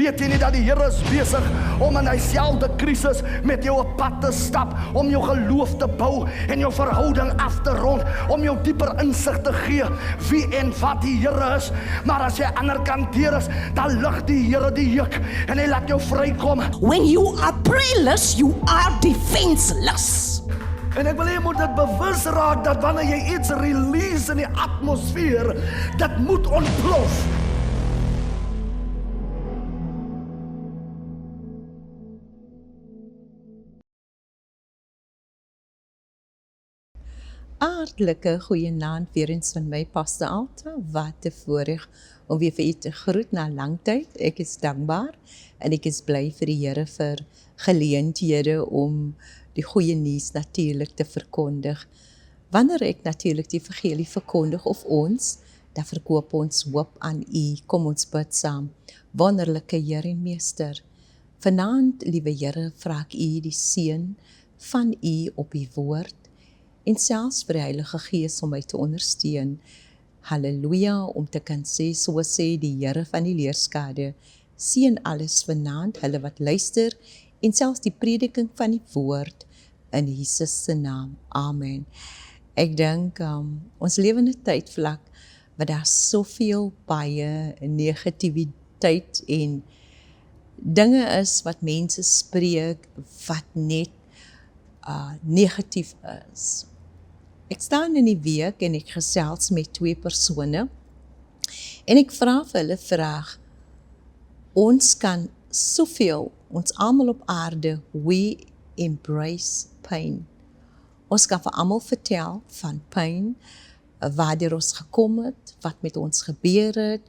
Weet jy nie dat die Here is besig om in dieselfde krisis met jou op pad te stap, om jou geloof te bou en jou verhouding af te rond, om jou dieper insig te gee wie en wat die Here is. Maar as jy ander kant deur is, dan lig die Here die juk en hy laat jou vrykom. When you are prayerless, you are defenseless. En ek wil jy moet dit bewus raak dat wanneer jy iets release in die atmosfeer, dit moet ontplof. Hartlike goeienaand weer eens van my, Pastor Alta. Wat 'n voorreg om weer vir u te groet na lang tyd. Ek is dankbaar en ek is bly vir die Here vir geleenthede om die goeie nuus natuurlik te verkondig. Wanneer ek natuurlik die evangelie verkondig of ons, dan verkoop ons hoop aan u. Kom ons bid saam. Wonderlike Here en Meester, vanaand, liewe Here, vra ek u die seën van u op u woord, en selfs vir die Heilige Gees om my te ondersteun. Halleluja, om te kan sê, so sê die Here van die leerskade, seën alles vanaand, hulle wat luister, en selfs die prediking van die woord, in Jesus se naam. Amen. Ek dink, ons lewende tydvlak, waar daar soveel baie negativiteit en dinge is wat mense spreek, wat net negatief is. Ek staan in die week en ek gesels met 2 persone en ek vra vir hulle vraag, ons kan soveel, ons almal op aarde, we embrace pain. Ons kan vir almal vertel van pyn, waartoe ons gekom het, wat met ons gebeur het,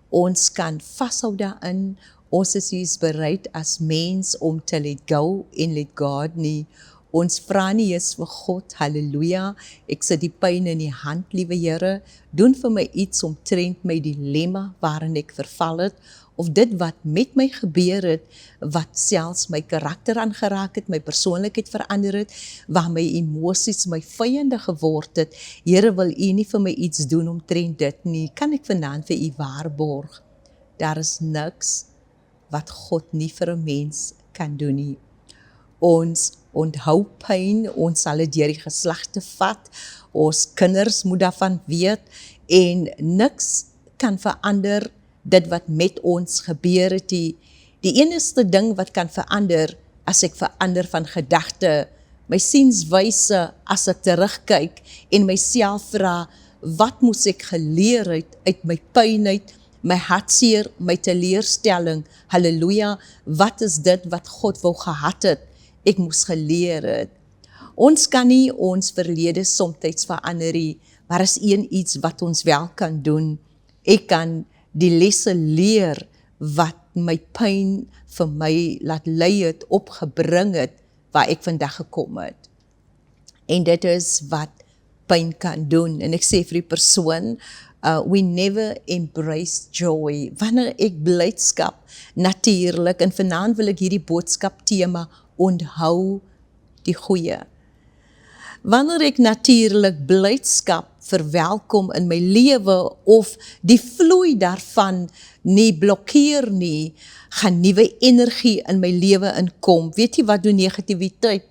ons kan vashou daarin, ons is bereid as mens om te let go en let God nie. Ons vra nie eens vir God, halleluja, ek sit die pyn in die hand, liewe Here, doen vir my iets omtrent my dilemma waarin ek verval het, of dit wat met my gebeur het, wat selfs my karakter aangeraak het, my persoonlikheid verander het, waar my emosies my vyande geword het. Here, wil u nie vir my iets doen omtrent dit nie, kan ek vanaand vir u waarborg, daar is niks wat God nie vir 'n mens kan doen nie. Ons onthou pyn, ons sal dit deur die geslagte vat, ons kinders moet daarvan weet, en niks kan verander dit wat met ons gebeur het. Die enigste ding wat kan verander, as ek verander van gedagte, my sienswyse, as ek terugkyk, en myself vra, wat moes ek geleer het uit my pyn uit, my hartseer, my teleurstelling, halleluja, wat is dit wat God wou gehad het, ek moes geleer het. Ons kan nie ons verlede somtyds verander nie, maar is iets wat ons wel kan doen. Ek kan die lesse leer wat my pyn vir my laat lei het, opgebring het, waar ek vandag gekom het. En dit is wat pyn kan doen. En ek sê vir die persoon, we never embrace joy. Wanneer ek blydskap, natuurlik, en vanaand wil ek hierdie boodskap tema, onthou die goeie. Wanneer ek natuurlik blydskap verwelkom in my lewe, of die vloei daarvan nie blokkeer nie, gaan nuwe energie in my lewe inkom. Weet jy wat doen negativiteit?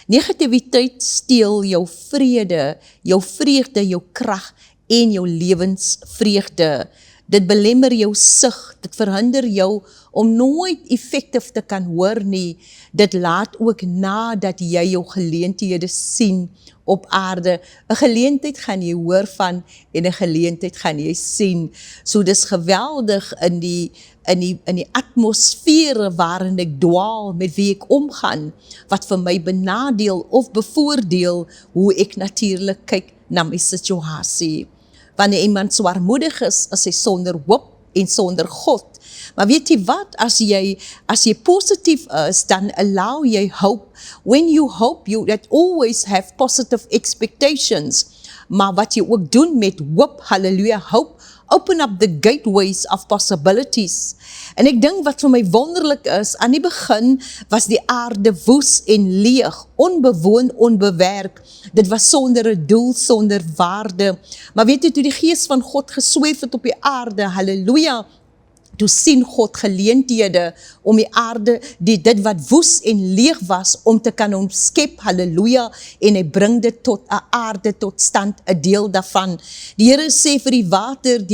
Negativiteit steel jou vrede, jou vreugde, jou krag en jou lewensvreugde. Dit belemmer jou sig, dit verhinder jou om nooit effektief te kan hoor nie. Dit laat ook na dat jy jou geleenthede sien op aarde. 'n Geleentheid gaan jy hoor van en 'n geleentheid gaan jy sien. So dis geweldig in die atmosfere waarin ek dwaal, met wie ek omgaan, wat vir my benadeel of bevoordeel hoe ek natuurlik kyk na my situasie. Wanneer iemand swaarmoedig is hy sonder hoop en sonder God. Maar weet jy wat, as jy positief is, dan allow jy hope. When you hope, you that always have positive expectations. Maar wat jy ook doen met hoop, hallelujah, hope, open up the gateways of possibilities. En ek dink wat vir my wonderlik is, aan die begin was die aarde woes en leeg, onbewoon, onbewerk. Dit was sonder 'n doel, sonder waarde. Maar weet jy, toe die Gees van God gesweef het op die aarde, halleluja, Toe sien God geleenthede om die aarde, dit wat woes en leeg was, om te kan omskep, halleluja, en hy bring dit tot 'n aarde, tot stand, 'n deel daarvan. Die Here sê vir die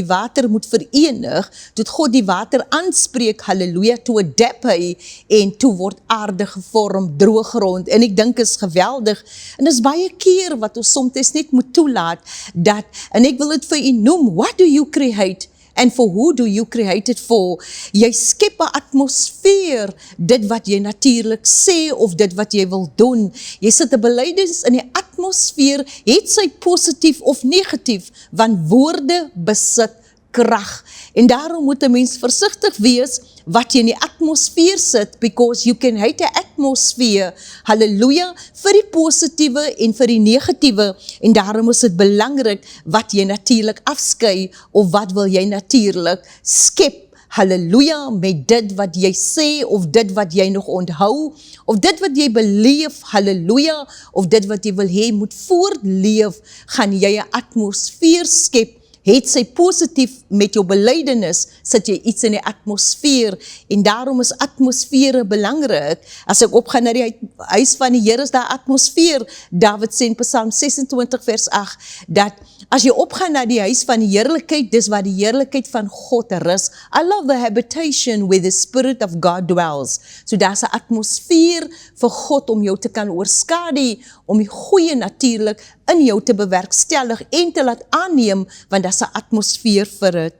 water moet verenig, toe God die water aanspreek, halleluja, toe adapt hy, en toe word aarde gevorm, droë grond, en ek dink is geweldig, en is baie keer wat ons soms net moet toelaat, dat, en ek wil dit vir u noem, what do you create? And for who do you create it for? Jy skep 'n atmosfeer, dit wat jy natuurlik sê, of dit wat jy wil doen. Jy sit 'n belydenis in die atmosfeer, het sy positief of negatief, want woorde besit krag. En daarom moet 'n mens versigtig wees wat jy in die atmosfeer sit, because you can hate 'n atmosfeer, halleluja, vir die positiewe en vir die negatiewe, en daarom is dit belangrik wat jy natuurlik afskei, of wat wil jy natuurlik skep, halleluja, met dit wat jy sê, of dit wat jy nog onthou, of dit wat jy beleef, halleluja, of dit wat jy wil hê moet voortleef, gaan jy 'n atmosfeer skep, het sy positief met jou belydenis, sit jy iets in die atmosfeer, en daarom is atmosfere belangrik. As ek opgaan na die huis van die Here, is daar atmosfeer. David sê in Psalm 26 vers 8, dat as jy opgaan na die huis van die heerlikheid, dis waar die heerlikheid van God rus. I love the habitation where the Spirit of God dwells. So daar's 'n atmosfeer vir God om jou te kan oorskadu, om die goeie natuurlik in jou te bewerkstellig en te laat aanneem, want daar's 'n atmosfeer vir dit.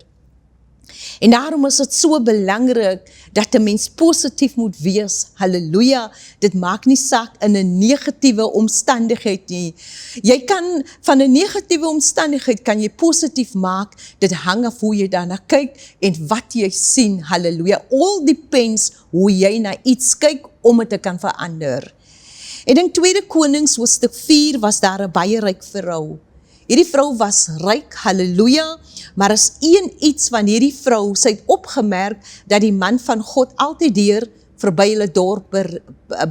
En daarom is dit so belangrik, dat 'n mens positief moet wees, halleluja, dit maak nie saak in 'n negatiewe omstandigheid nie. Jy kan, van 'n negatiewe omstandigheid, kan jy positief maak, dit hang af hoe jy daarna kyk, en wat jy sien, halleluja, all depends hoe jy na iets kyk, om het te kan verander. En in 2 Konings hoofstuk 4 was daar 'n baie ryk vrou. Hierdie vrou was ryk, halleluja, maar is iets van hierdie vrou, sy het opgemerk dat die man van God altyd deur verby hulle dorp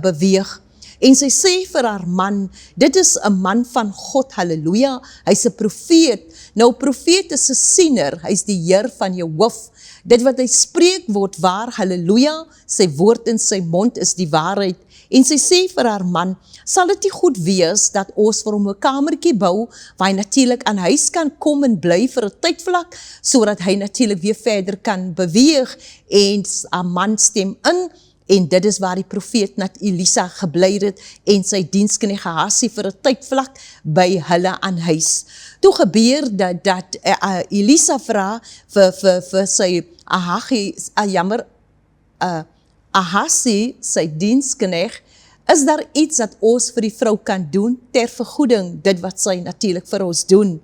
beweeg. En sy sê vir haar man, dit is 'n man van God, halleluja, hy's 'n profeet. Nou, profeet is 'n siener, hy's die Heer van jou hoof. Dit wat hy spreek word waar, halleluja, sy woord in sy mond is die waarheid. En sy sê vir haar man, sal dit nie goed wees dat ons vir hom 'n kamertjie bou, waar hy natuurlik aan huis kan kom en bly vir 'n tydvlak, sodat hy natuurlik weer verder kan beweeg, en haar man stem in, en dit is waar die profeet nat Elisa gebly het, en sy diensknegt Gehasie vir 'n tydvlak by hulle aan huis. Toe gebeur dat Elisa vra vir sy Gehasie, sy diensknegt, is daar iets dat ons vir die vrou kan doen, ter vergoeding, dit wat sy natuurlik vir ons doen.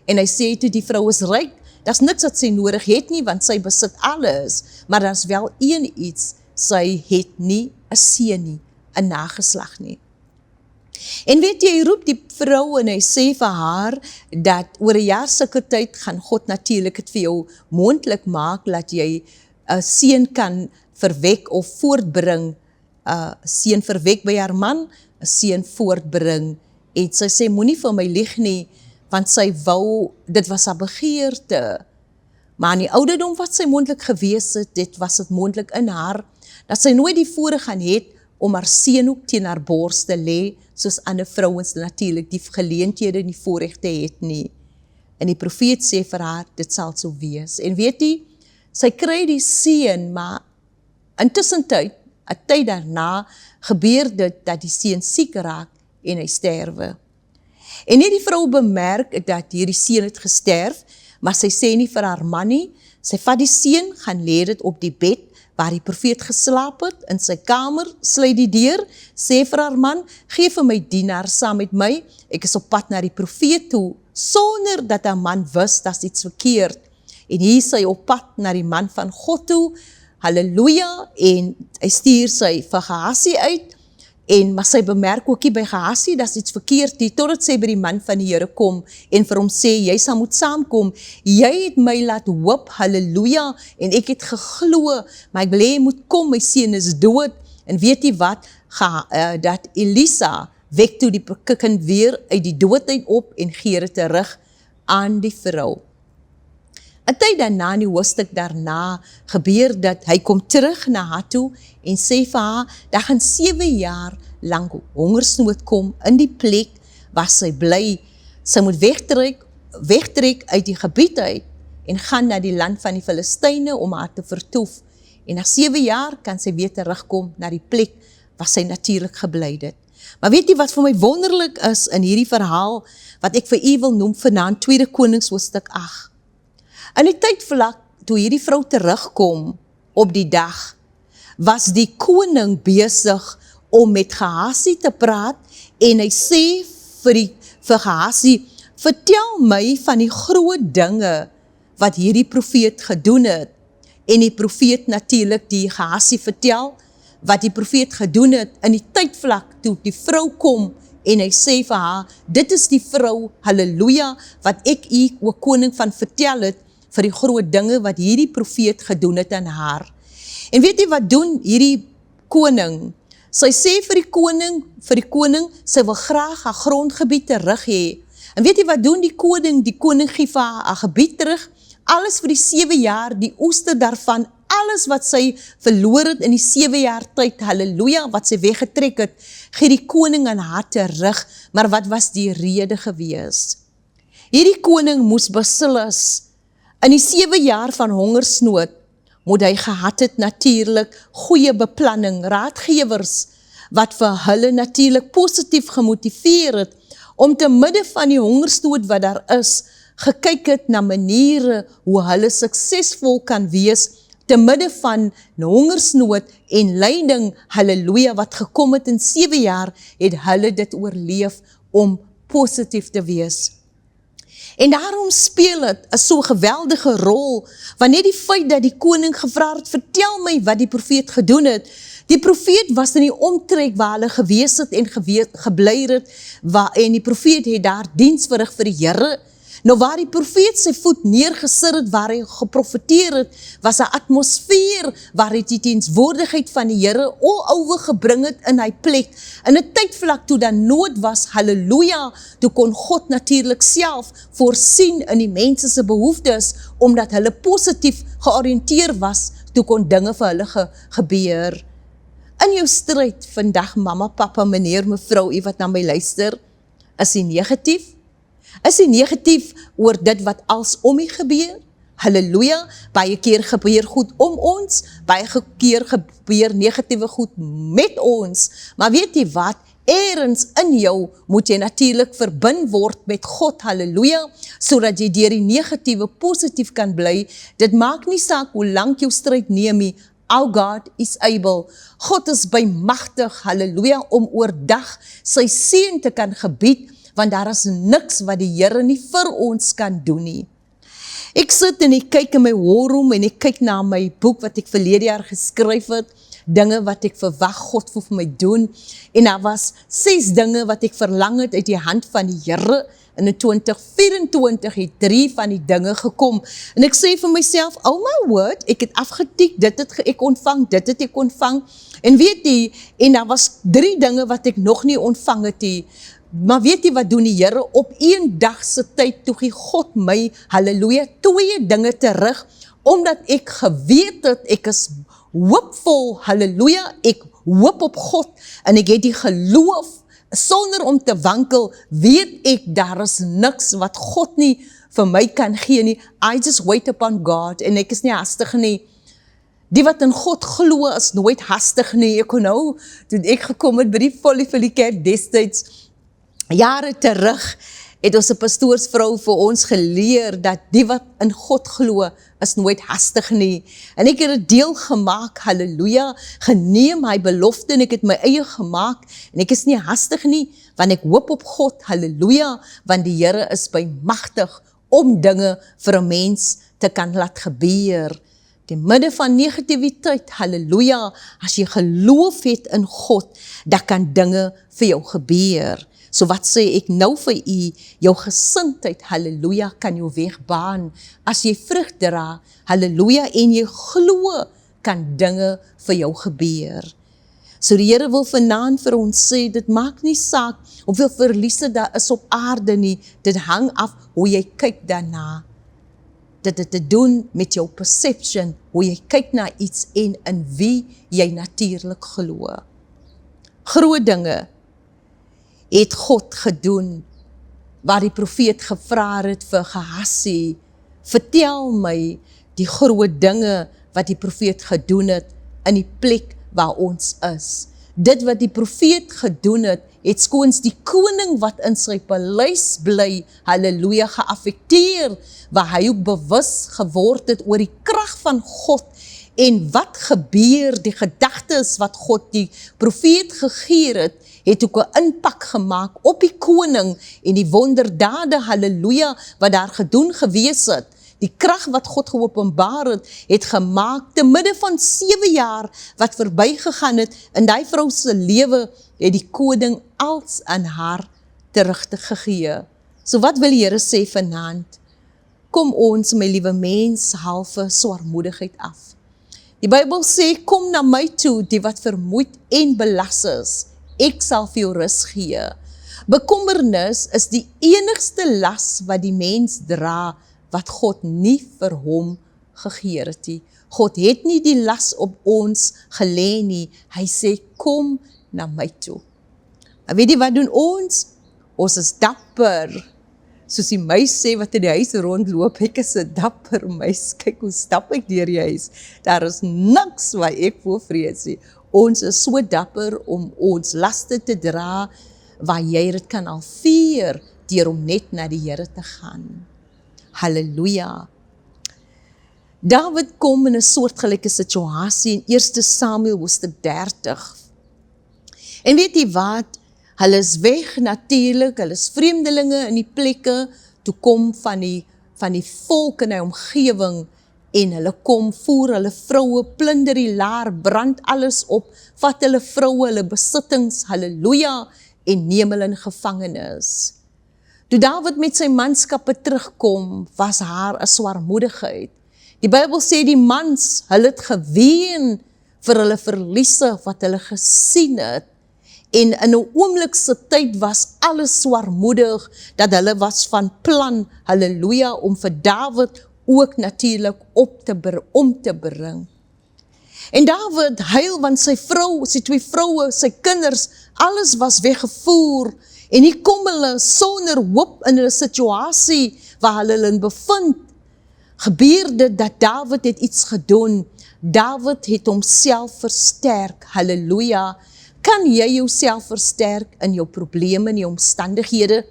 En hy sê toe, die vrou is ryk, daar's niks wat sy nodig het nie, want sy besit alles, maar daar's wel iets, sy het nie 'n seun nie, 'n nageslag nie. En weet jy, hy roep die vrou en hy sê vir haar, dat oor 'n jaar sulke tyd gaan God natuurlik het vir jou moontlik maak, dat jy 'n seun kan verwek of voortbring, seun verwek by haar man, 'n seun voortbring, en sy sê, moenie vir my lieg nie, want sy wou, dit was haar begeerte, maar in die ouderdom wat sy moontlik gewees het, dit was het moontlik in haar, dat sy nooit die voorreg gaan het, om haar seun ook teen haar bors te lê, soos ander vrouens natuurlik die geleenthede en die voorregte het nie. En die profeet sê vir haar, dit sal so wees. En weet jy, sy kry die seun, maar intussen tyd, 'n tyd daarna, gebeur dit dat die seun siek raak en hy sterwe. En nie die vrou bemerk dat hierdie seun het gesterf, maar sy sê nie vir haar man nie, sy vat die seun, gaan lê dit op die bed, waar die profeet geslaap het, in sy kamer, sluit die deur, sê vir haar man, gee vir my dienaar saam met my, ek is op pad na die profeet toe, sonder dat haar man wist, dat is iets verkeerd. En hier is sy op pad na die man van God toe, halleluja, en hy stuur sy vir Gehasie uit, maar sy bemerk ook nie by Gehasie, dat is iets verkeerd nie, totdat sy by die man van die Here kom, en vir hom sê, jy sal moet saamkom, jy het my laat hoop, halleluja, en ek het geglo, maar ek wil hê jy moet kom, my seun is dood, en weet jy wat, dat Elisa wek toe die kind weer uit die doodheid op, en gee dit terug aan die vrou. 'n tyd daarna, in die hoofstuk daarna, gebeur dat hy kom terug na haar toe en sê vir haar, daar gaan 7 jaar lang hongersnood kom in die plek waar sy bly. Sy moet wegtrek uit die gebied uit en gaan na die land van die Filistyne om haar te vertoef. En na 7 jaar kan sy weer terugkom na die plek waar sy natuurlik gebly het. Maar weet jy wat vir my wonderlik is in hierdie verhaal, wat ek vir u wil noem vanaand, 2 Konings hoofstuk 8. In die tydvlak, toe hierdie vrou terugkom op die dag, was die koning besig om met Gehasie te praat, en hy sê vir Gehasie, vertel my van die groot dinge wat hierdie profeet gedoen het. En die profeet natuurlik die Gehasie vertel, wat die profeet gedoen het in die tydvlak toe die vrou kom, en hy sê vir haar, dit is die vrou, halleluja, wat ek u, o koning, van vertel het, vir die groot dinge wat hierdie profeet gedoen het aan haar. En weet jy wat doen hierdie koning? Sy sê vir die koning, sy wil graag haar grondgebied terug hê. En weet jy wat doen die koning? Die koning gee vir haar gebied terug, alles vir die 7 jaar, die oeste daarvan, alles wat sy verloor het in die 7 jaar tyd, halleluja, wat sy weggetrek het, gee die koning aan haar terug. Maar wat was die rede gewees? Hierdie koning moes beslis, in die 7 jaar van hongersnood, moet hy gehad het natuurlik goeie beplanning, raadgewers, wat vir hulle natuurlik positief gemotiveer het, om te midde van die hongersnood wat daar is, gekyk het na maniere hoe hulle suksesvol kan wees, te midde van hongersnood en lyding, halleluja, wat gekom het in 7 jaar, het hulle dit oorleef om positief te wees. En daarom speel het 'n so geweldige rol, wanneer die feit dat die koning gevra het, vertel my wat die profeet gedoen het. Die profeet was in die omtrek waar hulle gewees het en gebly het, en die profeet het daar diens verrig vir die Here. Nou waar die profeet sy voet neergesit het, waar hy geprofeteer het, was 'n atmosfeer waar hy die dienswoordigheid van die Here oorgebring het in hy plek. In 'n tydvlak toe dan nood was, halleluja, toe kon God natuurlik self voorsien in die mense se behoeftes, omdat hulle positief georiënteer was, toe kon dinge vir hulle gebeur. In jou stryd vandag, mama, papa, meneer, mevrou, u wat na my luister, is hy negatief? Is hy negatief oor dit wat als om hy gebeur? Halleluja, baie keer gebeur goed om ons, baie keer gebeur negatieve goed met ons, maar weet jy wat, ergens in jou moet jy natuurlijk verbind word met God, halleluja, sodat jy deur die negatieve positief kan bly. Dit maak nie saak hoe lang jou stryd neem nie, our God is able. God is bymagtig, halleluja, om oordag sy seën te kan gebied, want daar is niks wat die Here nie vir ons kan doen nie. Ek sit en ek kyk in my warroom en ek kyk na my boek wat ek verlede jaar geskryf het, dinge wat ek verwag God vir my doen, en daar was 6 dinge wat ek verlang het uit die hand van die Here. In 2024 het 3 van die dinge gekom, en ek sê vir myself, oh my word, ek het afgetik, dit het ek ontvang, dit het ek ontvang, en weet jy, en daar was 3 dinge wat ek nog nie ontvang het nie. Maar weet jy wat doen die Here? Op 1 dag se tyd toe gee God my, halleluja, 2 dinge terug, omdat ek geweet het, ek is hoopvol, halleluja, ek hoop op God, en ek het die geloof, sonder om te wankel, weet ek, daar is niks wat God nie vir my kan gee nie. I just wait upon God, en ek is nie hastig nie. Die wat in God glo is nooit hastig nie. Ek kon nou, toe ek gekom het by die Volle Kerk destyds, jare terug, het ons 'n pastoorsvrou vir ons geleer, dat die wat in God glo, is nooit hastig nie. En ek het het deel gemaak, halleluja, geneem hy belofte, en ek het my eie gemaak, en ek is nie hastig nie, want ek hoop op God, halleluja, want die Here is bymagtig, om dinge vir 'n mens te kan laat gebeur. Die midde van negativiteit, halleluja, as jy geloof het in God, dan kan dinge vir jou gebeur. So wat sê ek nou vir u, jou gesindheid, halleluja, kan jou wegbaan. As jy vrug dra, halleluja, en jy glo, kan dinge vir jou gebeur. So die Here wil vanaand vir ons sê, dit maak nie saak hoeveel verliese daar is op aarde nie, dit hang af hoe jy kyk daarna. dit het te doen met jou perception, hoe jy kyk na iets en in wie jy natuurlik glo. Groot dinge het God gedoen, waar die profeet gevra het vir Gehazi, vertel my die groot dinge wat die profeet gedoen het in die plek waar ons is. Dit wat die profeet gedoen het skoons die koning wat in sy paleis bly, halleluja, geaffekteer, waar hy ook bewus geword het oor die krag van God, en wat gebeur, die gedagtes wat God die profeet gegee het ook 'n impak gemaak op die koning, en die wonderdade, halleluja, wat daar gedoen gewees het. Die krag wat God geopenbaar het gemaak, te midde van 7 jaar wat verbygegaan het, in die vrou se lewe, het die koning als aan haar terug te gegee. So wat wil die Here sê vanaand? Kom ons, my liewe mens, halve swaarmoedigheid af. Die Bybel sê, kom na my toe, die wat vermoeid en belas is, ek sal vir jou rus gee. Bekommernis is die enigste las wat die mens dra, wat God nie vir hom gegee het nie. God het nie die las op ons gelê nie. Hy sê, kom na my toe. En weet jy wat doen ons? Ons is dapper. Soos die muis sê wat in die huis rondloop, ek is 'n dapper muis. Kyk hoe stap ek deur die huis. Daar is niks wat ek voor vrees nie. Ons is so dapper om ons laste te dra, waar jy dit kan al vier, deur om net na die Here te gaan. Halleluja. Dawid kom in 'n soortgelyke situasie in 1 Samuel hoofstuk 30. En weet jy wat? Hulle is weg natuurlik, hulle is vreemdelinge in die plekke, toe kom van die volk in die omgewing, en hulle kom, voer hulle vroue, plunder die laar, brand alles op, vat hulle vroue, hulle besittings, halleluja, en neem hulle in gevangenis. Toe Dawid met sy manskappe terugkom, was haar 'n swaarmoedigheid. Die Bybel sê die mans, hulle het geween vir hulle verliese wat hulle gesien het, en in 'n oomlikse tyd was alles swaarmoedig, dat hulle was van plan, halleluja, om vir Dawid ook natuurlik om te bring. En Dawid huil, want sy vrou, sy 2 vroue, sy kinders, alles was weggevoer, en hier kom hulle sonder hoop in 'n situasie waar hulle in bevind. Gebeur dit dat Dawid het iets gedoen. Dawid het homself versterk, halleluja. Kan jy jouself versterk in jou probleme en jou omstandighede?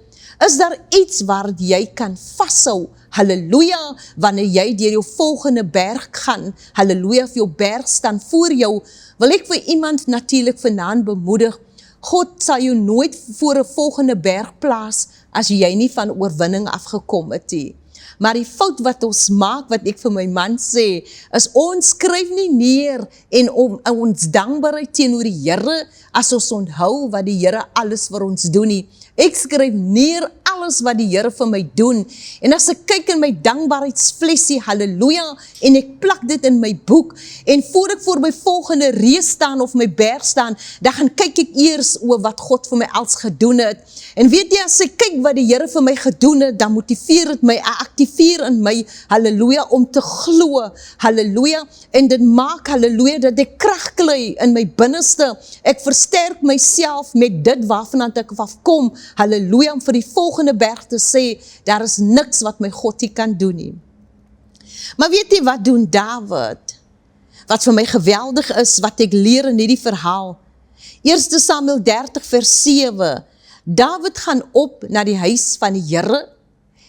Is daar iets waar jy kan vashou? Halleluja, wanneer jy deur jou volgende berg gaan, halleluja, vir jou berg staan voor jou, wil ek vir iemand natuurlik vanaand bemoedig, God sal jou nooit voor 'n volgende berg plaas, as jy nie van oorwinning afgekom het nie. Maar die fout wat ons maak, wat ek vir my man sê, is ons skryf nie neer en om ons dankbaarheid teenoor die Here, as ons onthou wat die Here alles vir ons doen nie. Ek skryf neer alles wat die Here vir my doen, en as ek kyk in my dankbaarheidsflesie, halleluja, en ek plak dit in my boek, en voor ek voor my volgende reis staan, of my berg staan, dan gaan kyk ek eers oor wat God vir my als gedoen het, en weet jy, as ek kyk wat die Here vir my gedoen het, dan motiveer het my, aktiveer in my, halleluja, om te glo, halleluja, en dit maak, halleluja, dat ek krag kry in my binneste, ek versterk myself met dit waarvan ek afkom, halleluja, om vir die volgende berg te sê, daar is niks wat my God nie kan doen nie. Maar weet jy wat doen Dawid? Wat vir my geweldig is, wat ek leer in hierdie verhaal. 1 Samuel 30 vers 7, Dawid gaan op na die huis van die Here,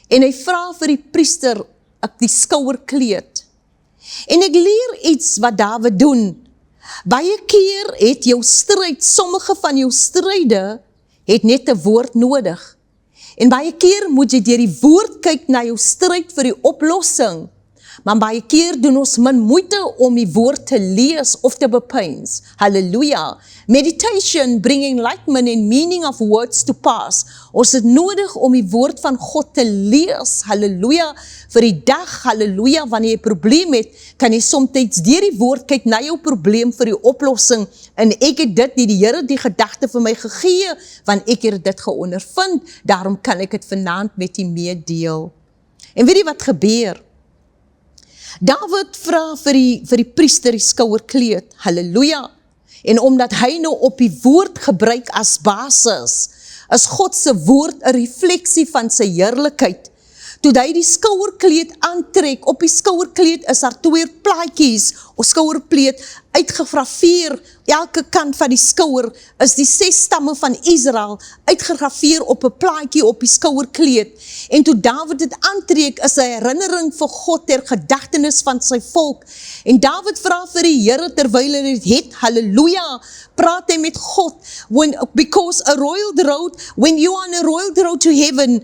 en hy vra vir die priester die skouerkleed. En ek leer iets wat Dawid doen. Baie keer het jou stryd, sommige van jou stryde, het net 'n woord nodig. En baie keer moet jy deur die woord kyk na jou stryd vir die oplossing. Maar baie keer doen ons min moeite om die woord te lees of te bepeins. Halleluja. Meditation bring enlightenment and meaning of words to pass. Ons het nodig om die woord van God te lees. Halleluja. Vir die dag, halleluja, wanneer jy 'n probleem het, kan jy soms deur die woord kyk na jou probleem vir die oplossing. En ek het dit nie, die Here die gedagte vir my gegee, want ek het dit geondervind. Daarom kan ek dit vanaand met u meedeel. En weet jy wat gebeur? Dawid vra vir die priester die skouerkleed, halleluja, en omdat hy nou op die woord gebruik as basis, is God se woord 'n refleksie van sy heerlikheid. Toe hy die skouerkleed aantrek, op die skouerkleed is daar 2 plaatjies, of skouerkleed uitgegraveer, elke kant van die skouer is die 6 stamme van Israel uitgegraveer op 'n plaatjie op die skouerkleed. En toe Dawid dit aantrek, is 'n herinnering vir God ter gedagtenis van sy volk. En Dawid vra vir die Here terwyl hy dit het, halleluja, praat hy met God, because a royal road, when you are on a royal road to heaven,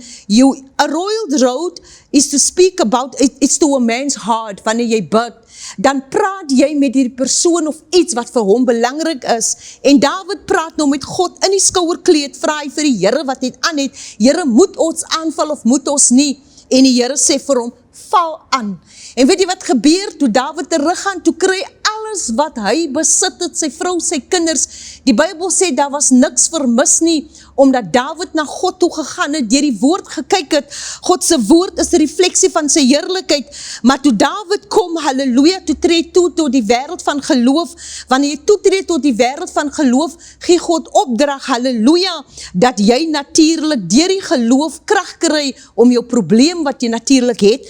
a royal road is to speak about, it's to a man's heart, wanneer jy bid, dan praat jy met die persoon of iets wat vir hom belangrik is, en Dawid praat nou met God in die skouerkleed, vra hy vir die Here wat dit aan het, Here, moet ons aanval of moet ons nie, en die Here sê vir hom, val aan, en weet jy wat gebeur, toe Dawid teruggaan, toe kry alles wat hy besit het, sy vrou, sy kinders, die Bybel sê, daar was niks vermis nie, omdat Dawid na God toe gegaan het, deur die woord gekyk het, God se woord is 'n refleksie van sy heerlikheid, maar toe Dawid kom, halleluja, toe tree toe tot die wêreld van geloof, wanneer jy toetree tot die wêreld van geloof, gee God opdrag, halleluja, dat jy natuurlik deur die geloof krag kry, om jou probleem wat jy natuurlik het,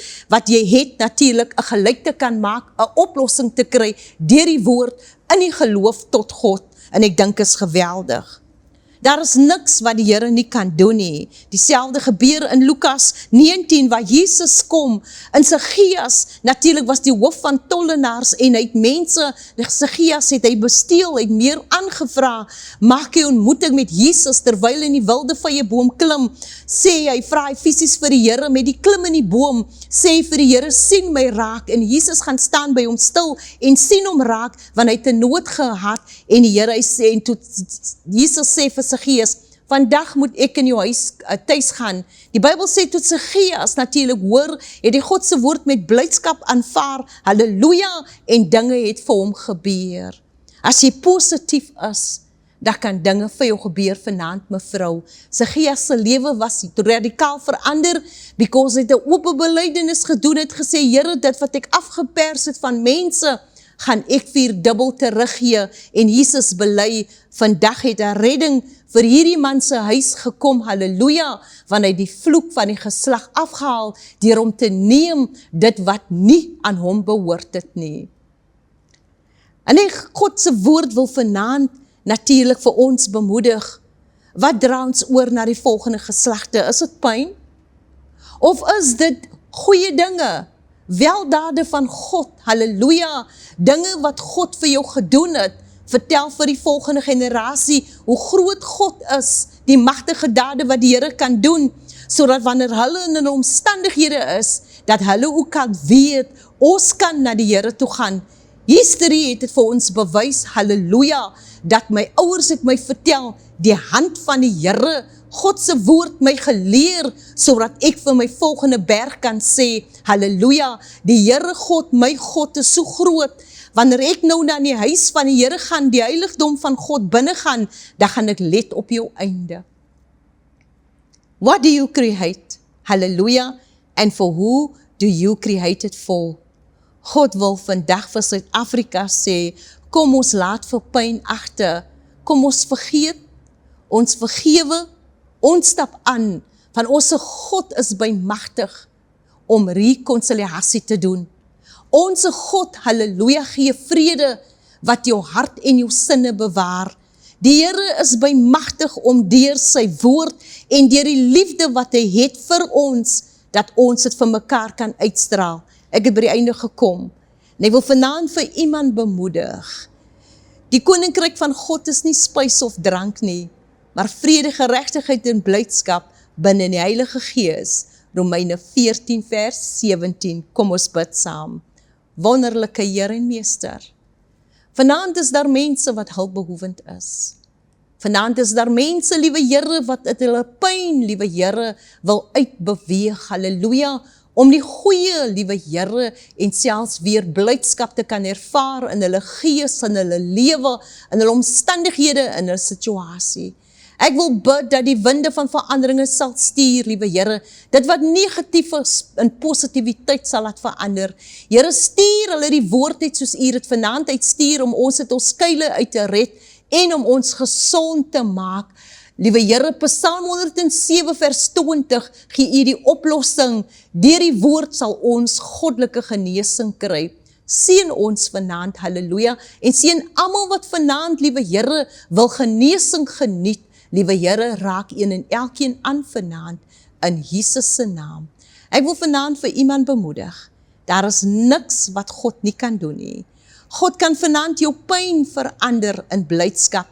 natuurlik 'n gelyk te kan maak, 'n oplossing te kry, deur die woord, in die geloof tot God, en ek dink is geweldig. Daar is niks wat die Here nie kan doen nie. Dieselfde gebeur in Lukas 19, waar Jesus kom, in Sigeas, natuurlik was die hoof van tollenaars, en hy het mense, Sigeas het hy besteel, hy het meer aangevra, maak hy ontmoeting met Jesus, terwyl in die wilde vye boom klim, sê hy, vra hy fisies vir die Here, met die klim in die boom, sê hy vir die Here, sien my raak, en Jesus gaan staan by hom stil, en sien hom raak, want hy het 'n nood gehad, en die Here, hy sê, en toe Jesus sê vir Sigeas, vandag moet ek in jou huis tuis gaan. Die Bybel sê tot Sigeas natuurlik hoor, het die God se woord met blydskap aanvaar, halleluja, en dinge het vir hom gebeur. As jy positief is, dan kan dinge vir jou gebeur vanaand, mevrou. Sigeas se lewe was radikaal verander, because hy het 'n oop belydenis gedoen, het gesê, Here, dit wat ek afgepers het van mense, gaan ek 4-dubbel teruggee, en Jesus bely, vandag het 'n redding vir hierdie man se huis gekom, halleluja, want hy die vloek van die geslag afgehaal, deur om te neem, dit wat nie aan hom behoort het nie. En God se woord wil vanaand, natuurlik vir ons bemoedig, wat dra ons oor na die volgende geslagte, is dit pyn? Of is dit goeie dinge, weldade van God, halleluja, dinge wat God vir jou gedoen het, vertel vir die volgende generasie, hoe groot God is, die magtige dade wat die Here kan doen, sodat wanneer hulle in 'n omstandighede is, dat hulle ook kan weet, ons kan na die Here toe gaan. History het dit vir ons bewys, halleluja, dat my ouers het my vertel, die hand van die Here, God se woord my geleer, sodat ek vir my volgende berg kan sê, halleluja, die Here God, my God is so groot, wanneer ek nou na die huis van die Here gaan, die heiligdom van God binne gaan, dan gaan ek let op jou einde. What do you create? Halleluja, and for who do you create it for? God wil vandag vir Suid-Afrika sê, kom ons laat vir pyn agter, kom ons vergeet, ons vergewe, ons stap aan, van ons God is bymagtig om rekonsiliasie te doen. Ons God, halleluja, gee vrede wat jou hart en jou sinne bewaar. Die Here is bymagtig om deur sy woord en deur die liefde wat hy het vir ons, dat ons dit vir mekaar kan uitstraal. Ek het by die einde gekom, en ek wil vanaand vir iemand bemoedig. Die koninkryk van God is nie spys of drank nie, maar vrede, geregtigheid en blydskap binne in die Heilige Gees. Romeine 14 vers 17, kom ons bid saam. Wonderlike Here en Meester, vanaand is daar mense wat hulpbehoevend is. Vanaand is daar mense, liewe Here, wat uit hulle pyn, liewe Here, wil uitbeweeg, halleluja, om die goeie, liewe Here, en selfs weer blydskap te kan ervaar in hulle gees, in hulle lewe, in hulle omstandighede, in hulle situasie. Ek wil bid dat die winde van veranderinge sal stuur, liewe Here, dit wat negatief is in positiwiteit sal laat verander. Here, stuur hulle die woord uit soos U dit vanaand uitstuur om ons uit ons skuile uit te red en om ons gesond te maak. Liewe Here, Psalm 107 vers 20 gee U die oplossing. Deur die woord sal ons goddelike genesing kry. Seën ons vanaand, halleluja, en seën almal wat vanaand, liewe Here, wil genesing geniet. Liewe Here, raak een en elkeen aan vanaand, in Jesus se naam. Ek wil vanaand vir iemand bemoedig, daar is niks wat God nie kan doen nie. God kan vanaand jou pyn verander in blydskap.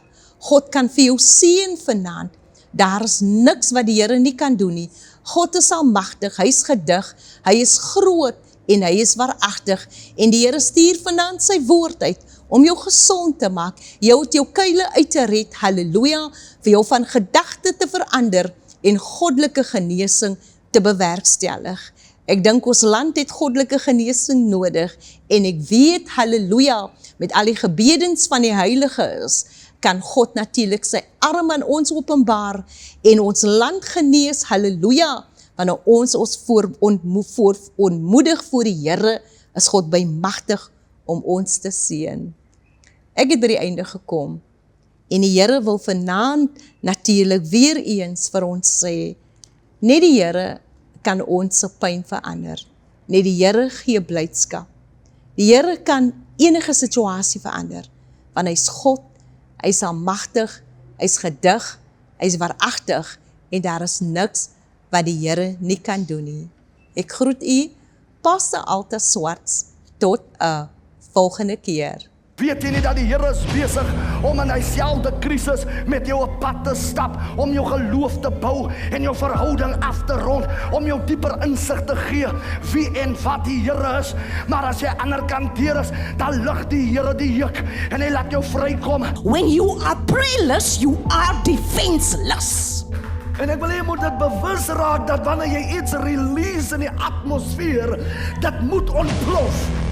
God kan vir jou seën vanaand. Daar is niks wat die Here nie kan doen nie. God is almagtig, hy is gedig, hy is groot en hy is waaragtig. En die Here stuur vanaand sy woord uit om jou gesond te maak, jou uit jou kuile uit te red, halleluja, vir jou van gedagte te verander en goddelike genesing te bewerkstellig. Ek dink ons land het goddelike genesing nodig en ek weet, halleluja, met al die gebedens van die heilige kan God natuurlik sy arm aan ons openbaar en ons land genees, halleluja, wanneer ons ontmoedig voor die Here, is God bymagtig om ons te seën. Ek het by die einde gekom en die Here wil vanaand natuurlik weer eens vir ons sê, net die Here kan ons se pyn verander. Net die Here gee blydskap. Die Here kan enige situasie verander, want hy is God, hy is almagtig, hy is gedig, hy is waaragtig en daar is niks wat die Here nie kan doen nie. Ek groet u, Pastor Alta Swarts, tot 'n volgende keer. Weet jy nie dat die Here is besig om in dieselfde krisis met jou op pad te stap, om jou geloof te bou en jou verhouding af te rond, om jou dieper insig te gee wie en wat die Here is. Maar as jy ander kant deur is, dan lig die Here die juk en hy laat jou vrykom. When you are prayerless, you are defenseless. En ek wil jy moet dit bewus raak dat wanneer jy iets release in die atmosfeer, dit moet ontplof.